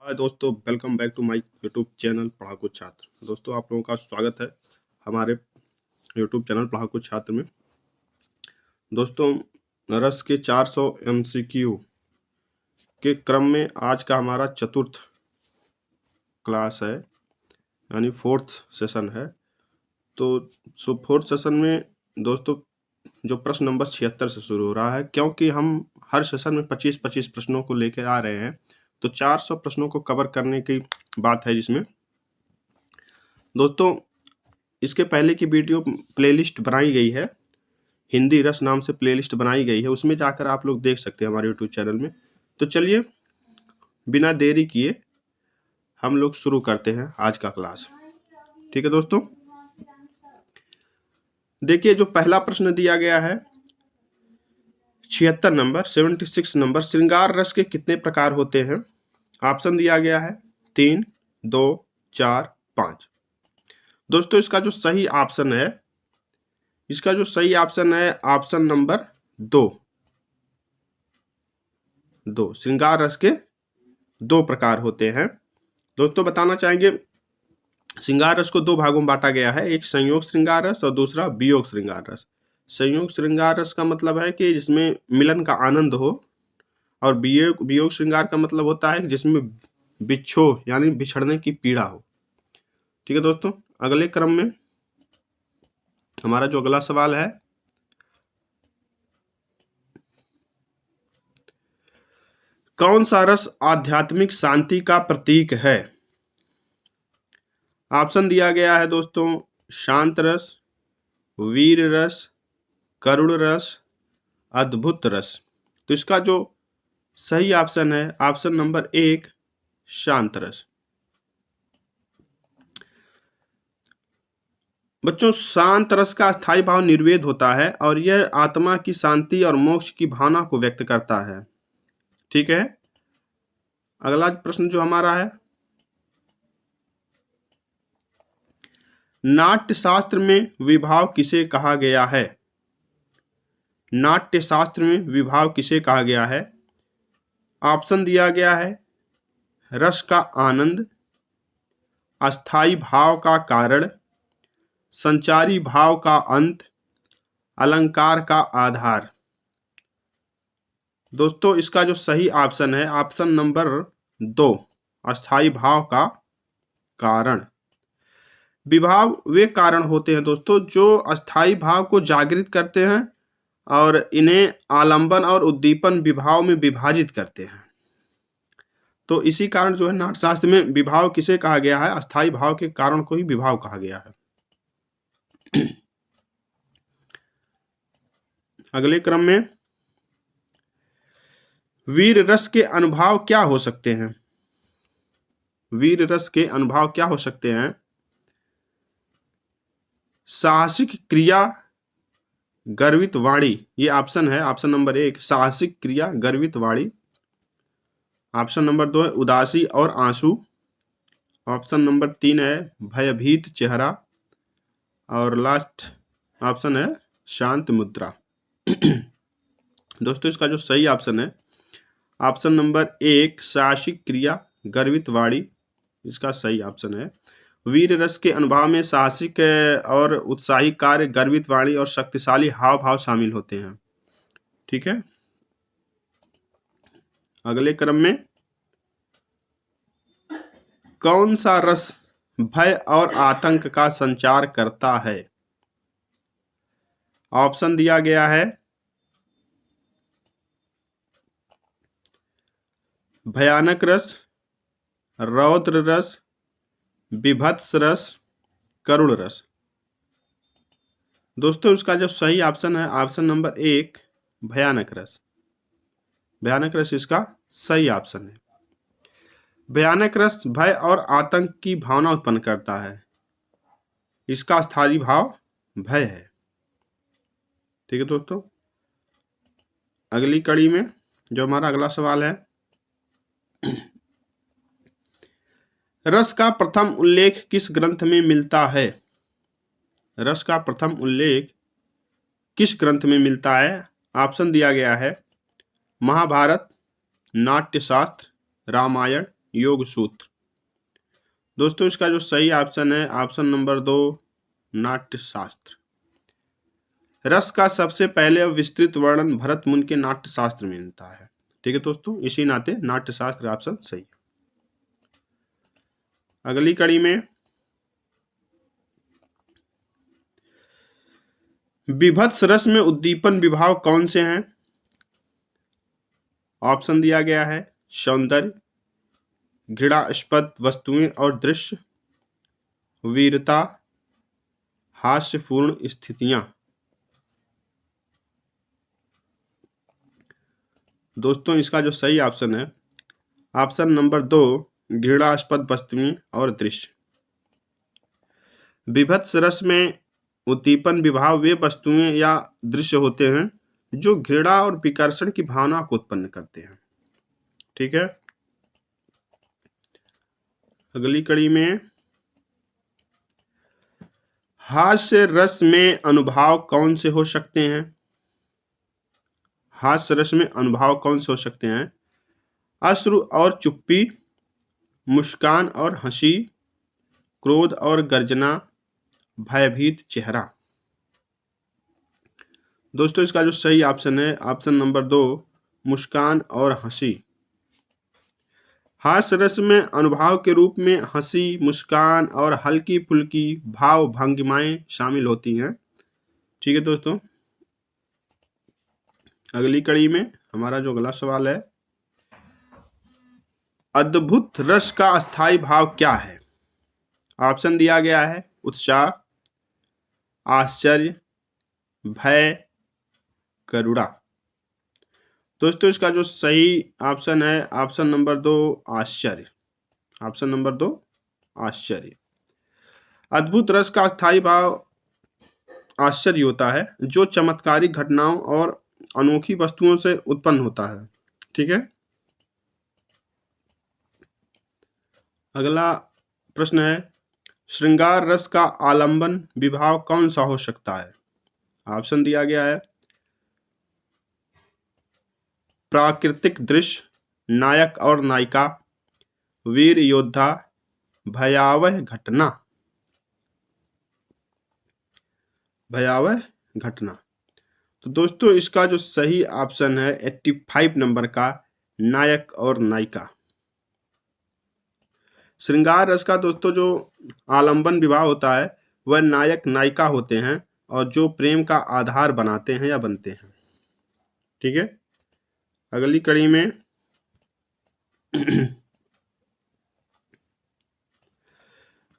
हाय दोस्तों, welcome back to my YouTube channel Padhaku Chhatra. दोस्तों, आप लोगों का स्वागत है हमारे यूट्यूब चैनल पढ़ाकू छात्र में। दोस्तों, रस के 400 MCQ के क्रम में आज का हमारा चतुर्थ क्लास है, यानी फोर्थ सेशन है। तो फोर्थ सेशन में दोस्तों जो प्रश्न नंबर 76 से शुरू हो रहा है, क्योंकि हम हर सेशन में 25-25 प्रश्नों को लेकर आ रहे हैं, तो 400 प्रश्नों को कवर करने की बात है। जिसमें दोस्तों इसके पहले की वीडियो प्लेलिस्ट बनाई गई है, हिंदी रस नाम से प्लेलिस्ट बनाई गई है, उसमें जाकर आप लोग देख सकते हैं हमारे यूट्यूब चैनल में। तो चलिए बिना देरी किए हम लोग शुरू करते हैं आज का क्लास। ठीक है दोस्तों, देखिए जो पहला प्रश्न दिया गया है 76 नंबर, श्रृंगार रस के कितने प्रकार होते हैं? ऑप्शन दिया गया है 3, 2, 4, 5। दोस्तों इसका जो सही ऑप्शन है ऑप्शन नंबर 2। श्रृंगार रस के 2 प्रकार होते हैं। दोस्तों बताना चाहेंगे, श्रृंगार रस को 2 भागों में बांटा गया है, एक संयोग श्रृंगार रस और दूसरा वियोग श्रृंगार रस। संयोग श्रृंगार रस का मतलब है कि जिसमें मिलन का आनंद हो, और वियोग श्रृंगार का मतलब होता है कि जिसमें बिछोह यानी बिछड़ने की पीड़ा हो। ठीक है दोस्तों, अगले क्रम में हमारा जो अगला सवाल है, कौन सा रस आध्यात्मिक शांति का प्रतीक है? ऑप्शन दिया गया है दोस्तों शांत रस, वीर रस, करुण रस, अद्भुत रस। तो इसका जो सही ऑप्शन है ऑप्शन नंबर 1 शांत रस। बच्चों, शांत रस का स्थायी भाव निर्वेद होता है और यह आत्मा की शांति और मोक्ष की भावना को व्यक्त करता है। ठीक है, अगला प्रश्न जो हमारा है, नाट्य शास्त्र में विभाव किसे कहा गया है? नाट्य शास्त्र में विभाव किसे कहा गया है? ऑप्शन दिया गया है रस का आनंद, अस्थाई भाव का कारण, संचारी भाव का अंत, अलंकार का आधार। दोस्तों इसका जो सही ऑप्शन है ऑप्शन नंबर 2 अस्थाई भाव का कारण। विभाव वे कारण होते हैं दोस्तों जो अस्थाई भाव को जागृत करते हैं और इन्हें आलंबन और उद्दीपन विभाव में विभाजित करते हैं। तो इसी कारण जो है नाट्यशास्त्र में विभाव किसे कहा गया है? अस्थाई भाव के कारण को ही विभाव कहा गया है। अगले क्रम में, वीर रस के अनुभव क्या हो सकते हैं? वीर रस के अनुभव क्या हो सकते हैं? साहसिक क्रिया, गर्वित वाणी। ये ऑप्शन है, ऑप्शन नंबर 1 साहसिक क्रिया, गर्वित वाणी। ऑप्शन नंबर 2 है उदासी और आंसू। ऑप्शन नंबर 3 है भयभीत चेहरा, और लास्ट ऑप्शन है शांत मुद्रा। दोस्तों इसका जो सही ऑप्शन है ऑप्शन नंबर 1 साहसिक क्रिया, गर्वित वाणी, इसका सही ऑप्शन है। वीर रस के अनुभव में साहसिक और उत्साही कार्य, गर्वित वाणी और शक्तिशाली हाव भाव शामिल होते हैं। ठीक है, अगले क्रम में, कौन सा रस भय और आतंक का संचार करता है? ऑप्शन दिया गया है भयानक रस, रौद्र रस, विभत्स रस, करुण रस। दोस्तों इसका जो सही ऑप्शन है ऑप्शन नंबर 1 भयानक रस। भयानक रस इसका सही ऑप्शन है। भयानक रस भय और आतंक की भावना उत्पन्न करता है, इसका स्थायी भाव भय है। ठीक है दोस्तों, अगली कड़ी में जो हमारा अगला सवाल है, रस का प्रथम उल्लेख किस ग्रंथ में मिलता है? रस का प्रथम उल्लेख किस ग्रंथ में मिलता है? ऑप्शन दिया गया है महाभारत, नाट्यशास्त्र, रामायण, योग सूत्र। दोस्तों इसका जो सही ऑप्शन है ऑप्शन नंबर 2 नाट्य शास्त्र। रस का सबसे पहले विस्तृत वर्णन भरत मुनि के नाट्य शास्त्र में मिलता है। ठीक है दोस्तों, इसी नाते नाट्य शास्त्र ऑप्शन सही है। अगली कड़ी में विभत्स रस में उद्दीपन विभाव कौन से हैं? ऑप्शन दिया गया है सौंदर्य, घृणास्पद वस्तुएं और दृश्य, वीरता, हास्यपूर्ण स्थितियां। दोस्तों इसका जो सही ऑप्शन है ऑप्शन नंबर 2 घृणास्पद वस्तुएं और दृश्य। विभत्स रस में उद्दीपन विभाव वे वस्तुएं या दृश्य होते हैं जो घृणा और विकर्षण की भावना को उत्पन्न करते हैं। ठीक है, अगली कड़ी में हास्य रस में अनुभाव कौन से हो सकते हैं? हास्य रस में अनुभाव कौन से हो सकते हैं? अश्रु और चुप्पी, मुस्कान और हंसी, क्रोध और गर्जना, भयभीत चेहरा। दोस्तों इसका जो सही ऑप्शन है ऑप्शन नंबर 2 मुस्कान और हंसी। हास्य रस में अनुभाव के रूप में हंसी, मुस्कान और हल्की फुल्की भाव भंगिमाएं शामिल होती हैं। ठीक है दोस्तों, अगली कड़ी में हमारा जो अगला सवाल है अद्भुत रस का अस्थायी भाव क्या है? ऑप्शन दिया गया है उत्साह, आश्चर्य, भय, करुणा। दोस्तों इसका जो सही ऑप्शन है ऑप्शन नंबर 2 आश्चर्य। ऑप्शन नंबर 2 आश्चर्य। अद्भुत रस का अस्थायी भाव आश्चर्य होता है जो चमत्कारिक घटनाओं और अनोखी वस्तुओं से उत्पन्न होता है। ठीक है, अगला प्रश्न है श्रृंगार रस का आलंबन विभाव कौन सा हो सकता है? ऑप्शन दिया गया है प्राकृतिक दृश्य, नायक और नायिका, वीर योद्धा, भयावह घटना। भयावह घटना। तो दोस्तों इसका जो सही ऑप्शन है 85 नंबर का नायक और नायिका। श्रृंगार रस का दोस्तों जो आलंबन विभाव होता है वह नायक नायिका होते हैं और जो प्रेम का आधार बनाते हैं या बनते हैं। ठीक है, अगली कड़ी में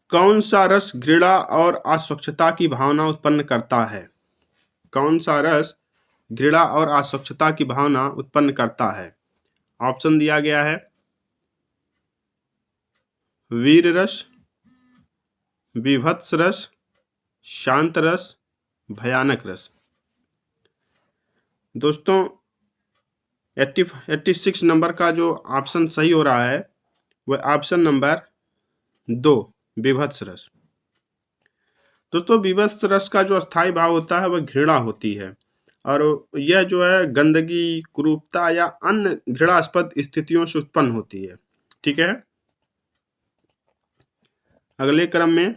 कौन सा रस घृणा और अस्वच्छता की भावना उत्पन्न करता है? कौन सा रस घृणा और अस्वच्छता की भावना उत्पन्न करता है? ऑप्शन दिया गया है वीर रस, विभत्स रस, शांत रस, भयानक रस। दोस्तों 86 नंबर का जो ऑप्शन सही हो रहा है वह ऑप्शन नंबर 2 विभत्स रस। दोस्तों विभत्स रस का जो अस्थायी भाव होता है वह घृणा होती है और यह जो है गंदगी, कुरूपता या अन्य घृणास्पद स्थितियों से उत्पन्न होती है। ठीक है, अगले क्रम में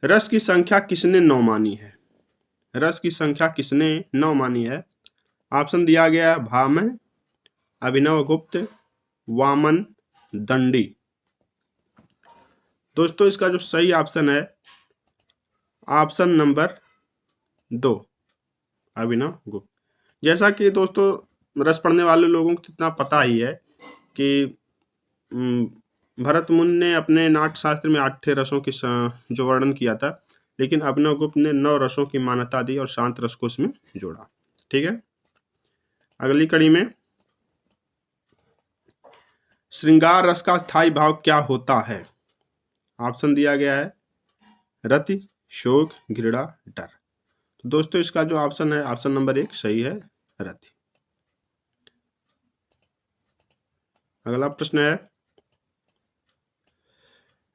रस की संख्या किसने 9 मानी है? रस की संख्या किसने 9 मानी है? ऑप्शन दिया गया है भामह, अभिनव गुप्त, वामन, दंडी। दोस्तों इसका जो सही ऑप्शन है ऑप्शन नंबर 2 अभिनव गुप्त। जैसा कि दोस्तों रस पढ़ने वाले लोगों को इतना पता ही है कि भरत मुनि ने अपने नाट्य शास्त्र में 8 रसों की जो वर्णन किया था, लेकिन अभिनव गुप्त ने 9 रसों की मान्यता दी और शांत रस को उसमें जोड़ा। ठीक है, अगली कड़ी में श्रृंगार रस का स्थायी भाव क्या होता है? ऑप्शन दिया गया है रति, शोक, घृणा, डर। तो दोस्तों इसका जो ऑप्शन है ऑप्शन नंबर 1 सही है, रति। अगला प्रश्न है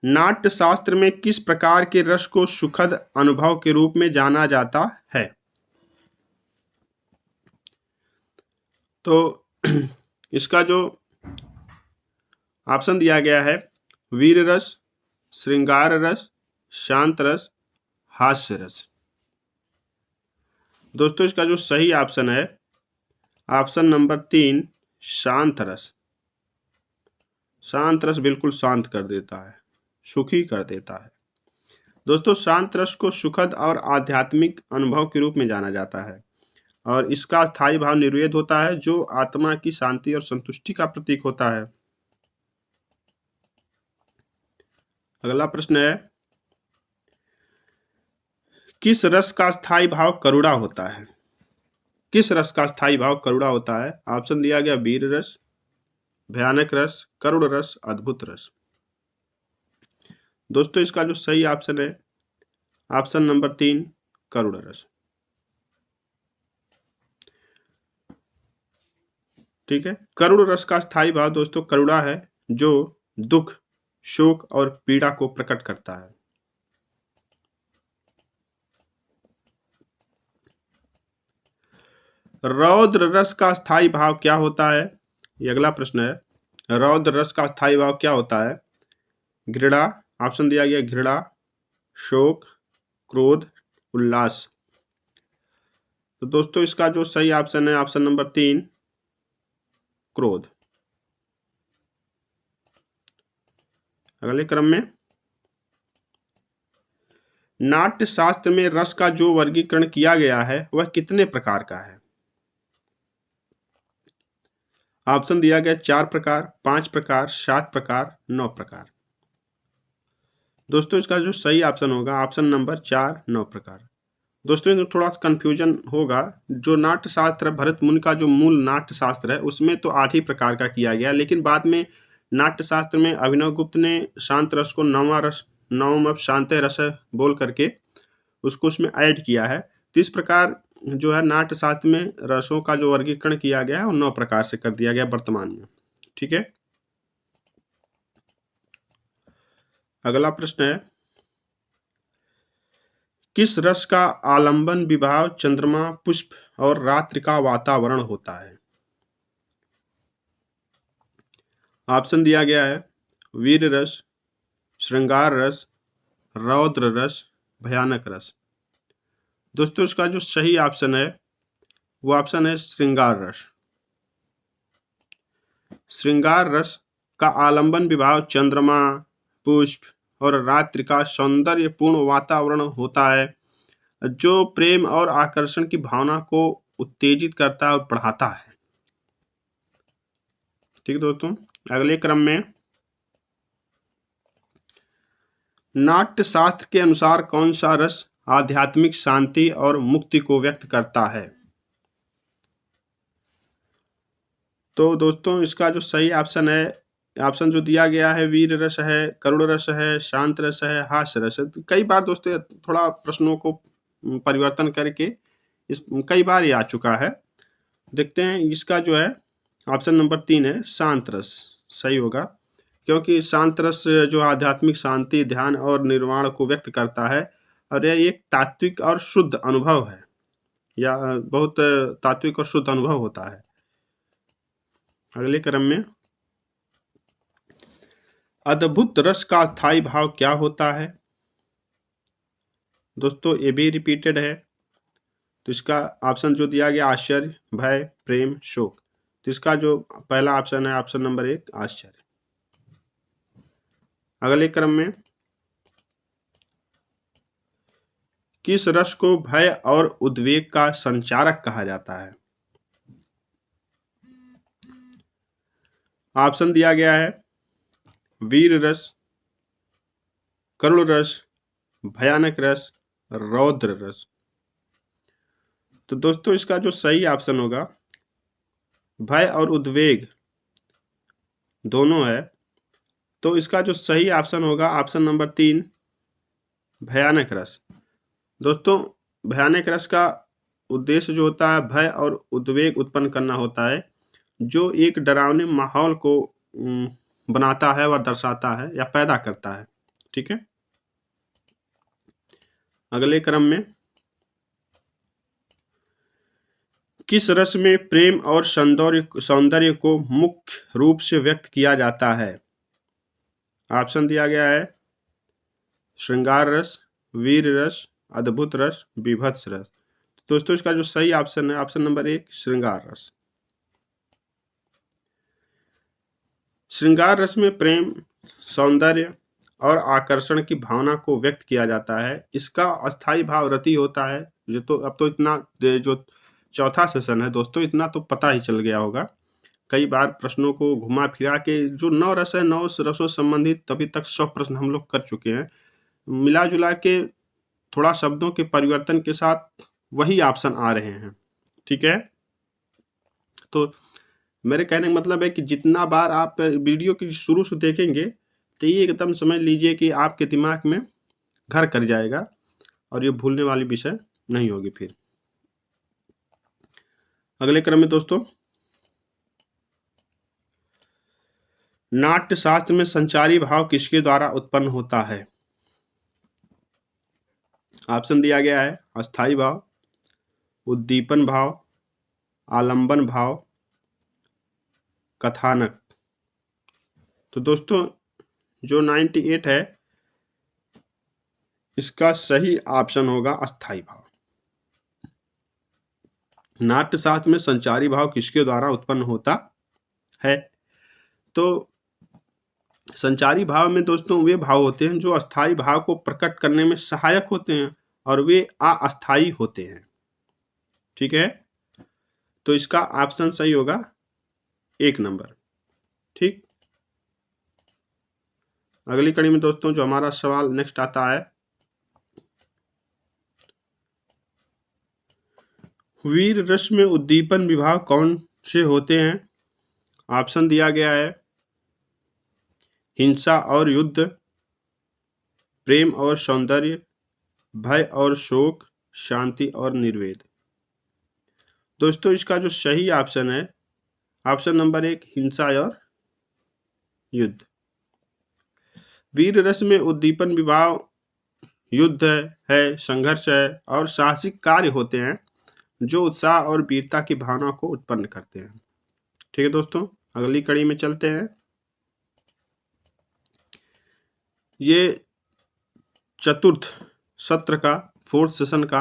नाट्य शास्त्र में किस प्रकार के रस को सुखद अनुभव के रूप में जाना जाता है? तो इसका जो ऑप्शन दिया गया है वीर रस, श्रृंगार रस, शांत रस, हास्य रस। दोस्तों इसका जो सही ऑप्शन है ऑप्शन नंबर 3 शांत रस। शांत रस बिल्कुल शांत कर देता है, सुखी कर देता है। दोस्तों शांत रस को सुखद और आध्यात्मिक अनुभव के रूप में जाना जाता है और इसका स्थायी भाव निर्वेद होता है जो आत्मा की शांति और संतुष्टि का प्रतीक होता है। अगला प्रश्न है किस रस का स्थायी भाव करुणा होता है? किस रस का स्थायी भाव करुणा होता है? ऑप्शन दिया गया वीर रस, भयानक रस, करुण रस, अद्भुत रस। दोस्तों इसका जो सही ऑप्शन है ऑप्शन नंबर 3 करुण रस। ठीक है, करुण रस का स्थायी भाव दोस्तों करुणा है जो दुख, शोक और पीड़ा को प्रकट करता है। रौद्र रस का स्थायी भाव क्या होता है? ये अगला प्रश्न है। रौद्र रस का स्थायी भाव क्या होता है? घृणा, ऑप्शन दिया गया घृणा, शोक, क्रोध, उल्लास। तो दोस्तों इसका जो सही ऑप्शन है ऑप्शन नंबर 3 क्रोध। अगले क्रम में नाट्य शास्त्र में रस का जो वर्गीकरण किया गया है वह कितने प्रकार का है? ऑप्शन दिया गया 4 प्रकार, 5 प्रकार, 7 प्रकार, 9 प्रकार। दोस्तों इसका जो सही ऑप्शन होगा ऑप्शन नंबर 4 9 प्रकार। दोस्तों इसमें थोड़ा सा कंफ्यूजन होगा। जो नाट्य शास्त्र भरत मुनि का जो मूल नाट्य शास्त्र है उसमें तो 8 ही प्रकार का किया गया, लेकिन बाद में नाट्य शास्त्र में अभिनव गुप्त ने शांत रस को नवम शांत रस बोल करके उसको उसमें ऐड किया है। तो इस प्रकार जो है नाट्य शास्त्र में रसों का जो वर्गीकरण किया गया है वो 9 प्रकार से कर दिया गया वर्तमान में। ठीक है, अगला प्रश्न है किस रस का आलंबन विभाव चंद्रमा, पुष्प और रात्रि का वातावरण होता है? ऑप्शन दिया गया है वीर रस, श्रृंगार रस, रौद्र रस, भयानक रस। दोस्तों इसका जो सही ऑप्शन है वो ऑप्शन है श्रृंगार रस। श्रृंगार रस का आलंबन विभाव चंद्रमा, पुष्प और रात्रि का सौंदर्यपूर्ण वातावरण होता है जो प्रेम और आकर्षण की भावना को उत्तेजित करता है और बढ़ाता है। ठीक दोस्तों, अगले क्रम में नाट्य शास्त्र के अनुसार कौन सा रस आध्यात्मिक शांति और मुक्ति को व्यक्त करता है? तो दोस्तों इसका जो सही ऑप्शन है, ऑप्शन जो दिया गया है वीर रस है, करुण रस है, शांत रस है, हास्य रस है। तो कई बार दोस्तों थोड़ा प्रश्नों को परिवर्तन करके इस कई बार ये आ चुका है। देखते हैं इसका जो है ऑप्शन नंबर 3 है शांत रस सही होगा, क्योंकि शांत रस जो आध्यात्मिक शांति, ध्यान और निर्वाण को व्यक्त करता है और यह एक तात्विक और शुद्ध अनुभव है या बहुत तात्विक और शुद्ध अनुभव होता है। अगले क्रम में अद्भुत रस का स्थायी भाव क्या होता है? दोस्तों ये भी रिपीटेड है। तो इसका ऑप्शन जो दिया गया आश्चर्य, भय, प्रेम, शोक। तो इसका जो पहला ऑप्शन है ऑप्शन नंबर 1 आश्चर्य। अगले क्रम में किस रस को भय और उद्वेग का संचारक कहा जाता है? ऑप्शन दिया गया है वीर रस, करुण रस, भयानक रस, रौद्र रस। तो दोस्तों इसका जो सही ऑप्शन होगा भय और उद्वेग दोनों है, तो इसका जो सही ऑप्शन होगा ऑप्शन नंबर 3 भयानक रस। दोस्तों भयानक रस का उद्देश्य जो होता है भय और उद्वेग उत्पन्न करना होता है जो एक डरावने माहौल को बनाता है व दर्शाता है या पैदा करता है। ठीक है, अगले क्रम में किस रस में प्रेम और सौंदर्य को मुख्य रूप से व्यक्त किया जाता है? ऑप्शन दिया गया है श्रृंगार रस, वीर रस, अद्भुत रस, बीभत्स रस। दोस्तों इसका जो सही ऑप्शन है ऑप्शन नंबर 1 श्रृंगार रस। श्रृंगार रस में प्रेम, सौंदर्य और आकर्षण की भावना को व्यक्त किया जाता है। इसका अस्थाई भाव रति होता है। ये तो अब तो इतना जो चौथा सेशन है दोस्तों, इतना तो पता ही चल गया होगा। कई बार प्रश्नों को घुमा फिरा के जो 9 रस है 9 रसों संबंधित अभी तक 100 प्रश्न हम लोग कर चुके हैं। मिला जुला के थोड़ा शब्दों के परिवर्तन के साथ वही ऑप्शन आ रहे हैं। ठीक है, तो मेरे कहने का मतलब है कि जितना बार आप वीडियो की शुरू से देखेंगे तो ये एकदम समझ लीजिए कि आपके दिमाग में घर कर जाएगा और ये भूलने वाली विषय नहीं होगी। फिर अगले क्रम में दोस्तों, नाट्य शास्त्र में संचारी भाव किसके द्वारा उत्पन्न होता है? ऑप्शन दिया गया है अस्थाई भाव, उद्दीपन भाव, आलंबन भाव, कथानक। तो दोस्तों जो 98 है इसका सही ऑप्शन होगा अस्थाई भाव। नाट्य शास्त्र में संचारी भाव किसके द्वारा उत्पन्न होता है? तो संचारी भाव में दोस्तों वे भाव होते हैं जो अस्थाई भाव को प्रकट करने में सहायक होते हैं और वे अस्थाई होते हैं। ठीक है, तो इसका ऑप्शन सही होगा 1 नंबर। ठीक, अगली कड़ी में दोस्तों जो हमारा सवाल नेक्स्ट आता है, वीर रस में उद्दीपन विभाग कौन से होते हैं? ऑप्शन दिया गया है हिंसा और युद्ध, प्रेम और सौंदर्य, भय और शोक, शांति और निर्वेद। दोस्तों इसका जो सही ऑप्शन है ऑप्शन नंबर 1 हिंसा और युद्ध। वीर रस में उद्दीपन विभाग युद्ध है, संघर्ष है और साहसिक कार्य होते हैं जो उत्साह और वीरता की भावना को उत्पन्न करते हैं। ठीक है दोस्तों, अगली कड़ी में चलते हैं। ये चतुर्थ सत्र का 4th सेशन का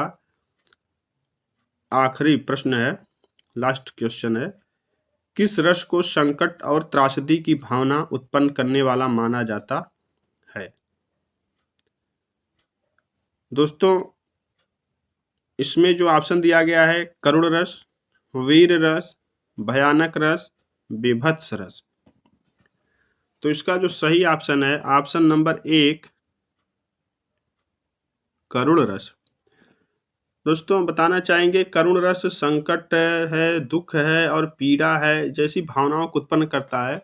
आखिरी प्रश्न है, लास्ट क्वेश्चन है। किस रस को संकट और त्रासदी की भावना उत्पन्न करने वाला माना जाता है? दोस्तों इसमें जो ऑप्शन दिया गया है करुण रस, वीर रस, भयानक रस, बीभत्स रस। तो इसका जो सही ऑप्शन है ऑप्शन नंबर 1 करुण रस। दोस्तों बताना चाहेंगे करुण रस संकट है, दुख है और पीड़ा है जैसी भावनाओं को उत्पन्न करता है,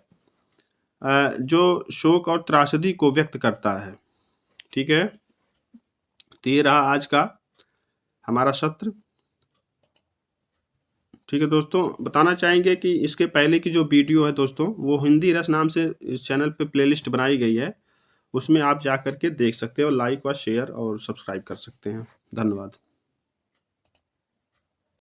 जो शोक और त्रासदी को व्यक्त करता है। ठीक है, तो ये रहा आज का हमारा सत्र। ठीक है दोस्तों, बताना चाहेंगे कि इसके पहले की जो वीडियो है दोस्तों वो हिंदी रस नाम से इस चैनल पे प्लेलिस्ट बनाई गई है, उसमें आप जा कर के देख सकते हैं और लाइक व शेयर और सब्सक्राइब कर सकते हैं। धन्यवाद।